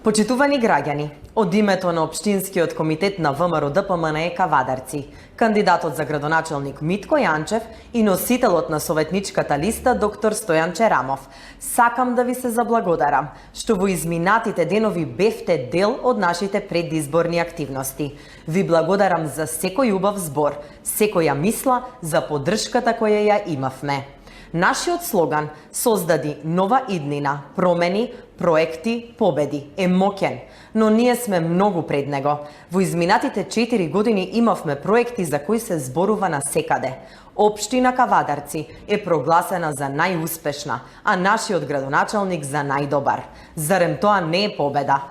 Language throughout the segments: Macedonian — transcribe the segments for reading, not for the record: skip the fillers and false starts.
Почитувани граѓани, од името на Општинскиот комитет на ВМРО ДПМНЕ Кавадарци, кандидатот за градоначалник Митко Јанчев и носителот на советничката листа доктор Стојан Черамов, сакам да ви се заблагодарам што во изминатите денови бевте дел од нашите предизборни активности. Ви благодарам за секој убав збор, секоја мисла, за поддршката која ја имавме. Нашиот слоган "Создади нова иднина, промени, проекти, победи" е моќен, но ние сме многу пред него. Во изминатите 4 години имавме проекти за кои се зборува насекаде. Општина Кавадарци е прогласена за најуспешна, а нашиот градоначалник за најдобар. Зарем тоа не е победа?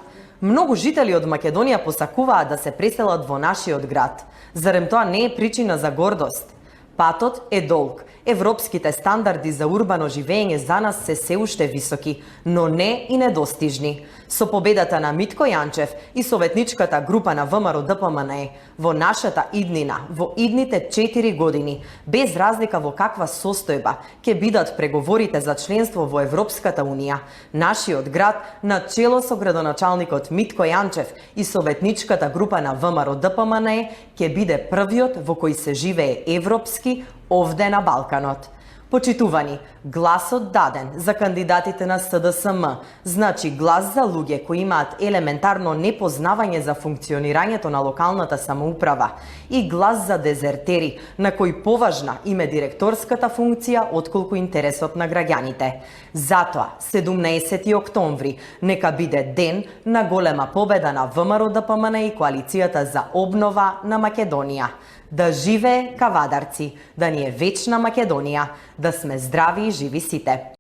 Многу жители од Македонија посакуваат да се преселат во нашиот град. Зарем тоа не е причина за гордост? Патот е долг. Европските стандарди за урбано живење за нас се уште високи, но не и недостижни. Со победата на Митко Јанчев и советничката група на ВМРО ДПМНЕ во нашата иднина, во идните 4 години, без разлика во каква состојба ќе бидат преговорите за членство во Европската Унија, нашиот град, на чело со градоначалникот Митко Јанчев и советничката група на ВМРО ДПМНЕ, ќе биде првиот во кој се живее европски овде на Балканот. Почитувани, гласот даден за кандидатите на СДСМ значи глас за луѓе кои имаат елементарно непознавање за функционирањето на локалната самоуправа и глас за дезертери на кои поважна им е директорската функција отколку интересот на граѓаните. Затоа, 17 октомври нека биде ден на голема победа на ВМРО ДПМНЕ и коалицијата за обнова на Македонија. Да живее Кавадарци, да ни е вечна Македонија, да сме здрави и живи сите.